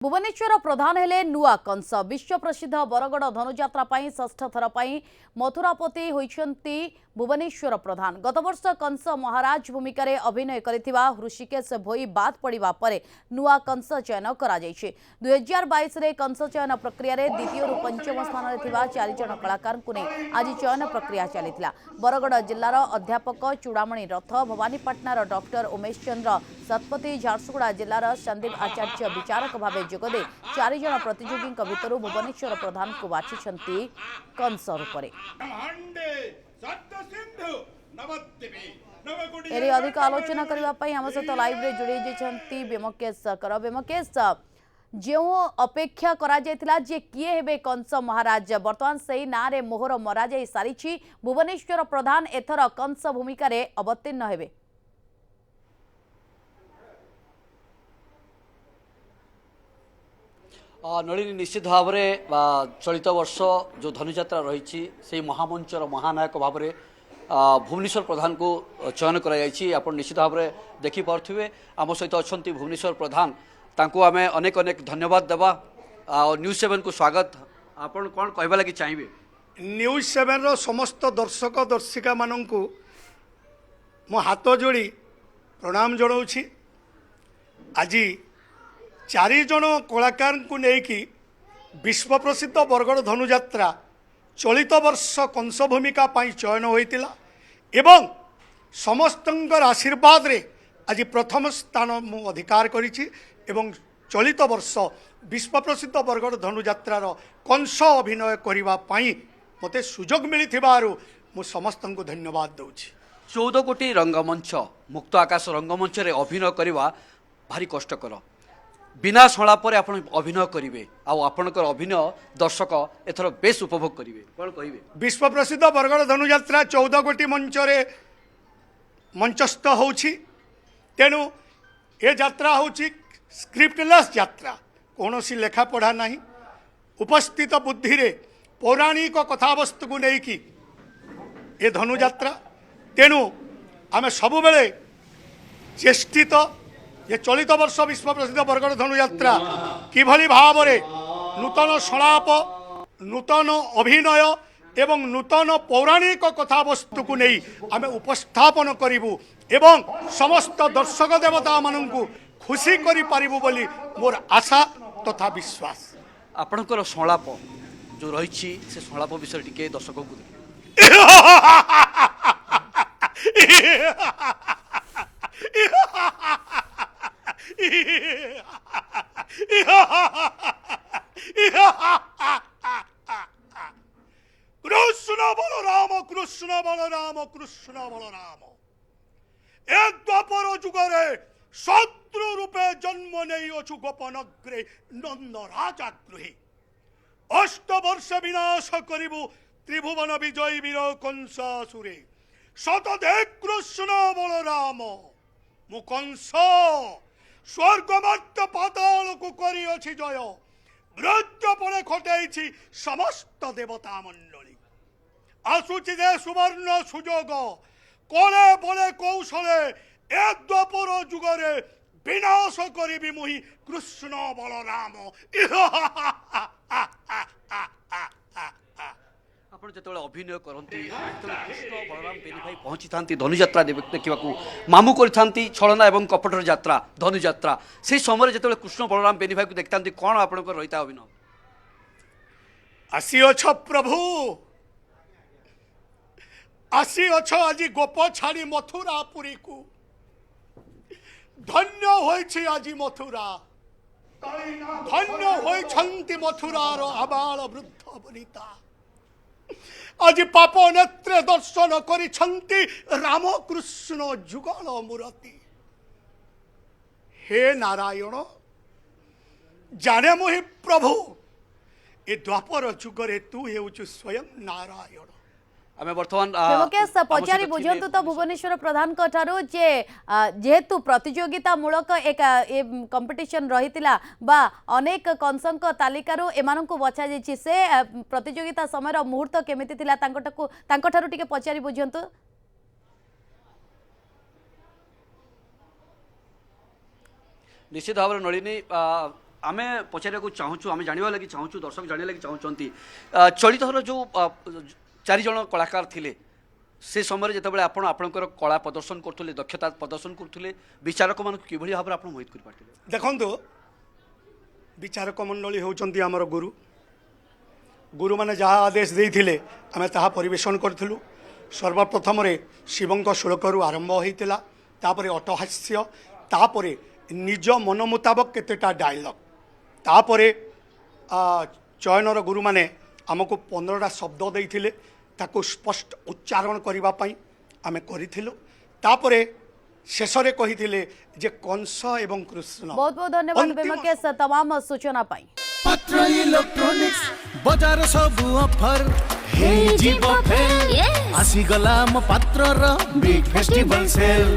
भुवनेश्वर प्रधान हेले नुआ कंस विश्व प्रसिद्ध बरगड़ धनुजात्रा षष्ठ थर मथुरापति होइछन्ति भुवनेश्वर प्रधान। गत वर्ष कंस महाराज भूमिका अभिनय करिथिबा हृषिकेश भोई बाद पड़िबा परे नुआ कंस चयन करा जायछि। 2022 रे कंस चयन प्रक्रिया रे द्वितीय रु पंचम स्थान रे थिबा 4 जण कलाकार को नै आज चयन प्रक्रिया चलिथिला। बरगड़ जिल्लार अध्यापक चूड़ामणि रथ, भवानीपाटनार डॉक्टर उमेश चंद्र सतपथी, झारसुगुड़ा जिल्लार संदीप आचार्य विचारक भावे जोगदे 4 जण प्रतियोगी भितर भुवनेश्वर प्रधान को बाछिछन्ति कंस रूपरे। एरे अधिक आलोचना करने आम सहित लाइव रे जोड़ी जाइछन्ति व्यमकेश कर। व्यमकेश, जो अपेक्षा करा जायतिला जे किए हेबे कंस महाराज, वर्तमान सही ना रे मोहर मरा जाई सारिछि। भुवनेश्वर प्रधान एथर कंस भूमिका रे अवतीर्ण हेबे। नलिनी निश्चित भाव में चलित वर्ष जो धनुजात्रा रही से महामंचर महानायक भाव में भुवनेश्वर प्रधान को चयन कर निश्चित भाव में देखिपे। आम सहित अच्छा भुवनेश्वर प्रधान, तांको आमे अनेक अनेक धन्यवाद देवा। न्यूज 7 को स्वागत। आपन कौन कहबा लगी चाहिए? न्यूज 7 रो समस्त दर्शक दर्शिका मानंकु मो हाथ जोड़ी प्रणाम जनाऊँगी। आज 4 जण कलाकार को लेकिन विश्व प्रसिद्ध बरगड़ धनुजात्रा चलित वर्ष कंस भूमिका चयन होता एवं समस्त आशीर्वाद रे आज प्रथम स्थान मु अधिकार करिछि एवं चलित वर्ष विश्व प्रसिद्ध बरगड़ धनुजात्रार कंस अभिनय करने मते सुजोग मिलिथिबारु मु समस्त को धन्यवाद दूची। 14 कोटी रंगमंच मुक्त आकाश रंगमंच रे अभिनय करवा भारी कष्टकर। बिना संलापर आप अभिनय करेंगे आपणकर अभिनय दर्शक एथर बेस उपभोग करेंगे, कौन कहे? विश्व प्रसिद्ध बरगड़ धनुजात्रा 14 कोटी मंचरे मंचस्थ होछि। तेणु ए यात्रा होछि स्क्रिप्टलेस यात्रा, कौन सी लेखा पढ़ा नहीं। उपस्थित बुद्धि रे पौराणिक कथावस्तु को लेकिन ए धनुजात्रा। तेणु आमे सबु बेले चेष्टित ये चलित वर्ष विश्व प्रसिद्ध बरगड़ धनुजात्रा किभली भाव में नूतन संलाप, नूतन अभिनय एवं नूतन पौराणिक कथावस्तु को नहीं आमे उपस्थापन करिबु एवं समस्त दर्शक देवता माननकु खुशी करि पारिबु बोली मोर आशा तथा विश्वास। आपणकर संलाप जो रही से संलाप विषय टिके दर्शक को कृष्ण बलराम कृष्ण बलराम कृष्ण बलराम एक द्वापर जुगरे शत्रु रूपे जन्म नहीं अछु गोपनग्रे नंद राजा गृहे 8 वर्ष विनाश करिबु त्रिभुवन विजय वीर कंसासुरे सतते कृष्ण बलराम मु कंस स्वर्ग मर्त्य पाताल को करी अछि जय ब्रज पड़े खटाई समस्त देवता मंडली आसुची जे सुवर्ण सुजोग कोले बले कौशले ए द्वापर जुगरे विनाश करी मुहि कृष्ण बलराम। आपण जेतबेले अभिनय करती कृष्ण बलराम बेनी भाई पहुंची था धनुजात्रा देखा मामू करती छलना एवं कपटर यात्रा धनुजात्रा से समय जो कृष्ण बलराम बेनी भाई को देखता कौन आप रही था अभिनय? आसी अछ प्रभु आसी अछ आज गोप छाड़ी मथुरा पुरी को धन्य होइछि आज मथुरा धन्य होइछन्ति मथुरार आबाल वृद्ध वनिता आज पाप नेत्रे दर्शन करिछन्ति रामकृष्ण जुगल मूर्ति। हे नारायण जाने मोहि प्रभु ए द्वापर जुगरे तू हेउछु स्वयं नारायण। आमे वर्तमान व्यमकेश पचारि बुझंतु तो भुवनेश्वर प्रधान ठारू जे जेहेतु प्रतियोगिता मूलक एक कंपटीशन रहितिला बा अनेक कंसंक तालिकारु एमानंकु बचा जेछि से प्रतियोगिता समय मुहूर्त केमिति थिला तांको ठारू टिके पचारि बुझंतु। निश्चित भाव नलिनी आमे पचारे को चाहूँ आमे जानिबा लागि चाहूँ दर्शक जानिबा लागि चाहूँचंती चलित थर जो 4 जण कलाकार थिले से समय जितेबाला आपण आपणकर कला प्रदर्शन करथुले दक्षता प्रदर्शन करथुले विचारक मान किभଳି भाबरे आपण मोहित कर पाटिले देखନ୍ତୁ विचारक मंडली होउचंती हमर गुरु गुरु माने जहाँ आदेश देइथिले आमे ताहा परिवेशन करथिलु सर्वप्रथम रे शिवंक श्लोकरू आरंभ होइतिला तापरे अटहास्य तापरे निज मन मुताबक केतेटा डायलॉग तापरे चयनर गुरु माने आमको 15टा शब्द देइथिले ताको स्पष्ट उच्चारण करबा पई आमे करिथिलु तापरे शेषरे कहिथिले जे कंस एवं कृष्ण बहुत बहुत धन्यवाद अंतिम बेमकेश तमाम सूचना पाई पत्र इलेक्ट्रोनिक्स बजार सबु ऑफर हे जीव फेल आसी गला म पात्र र बिग फेस्टिवल सेल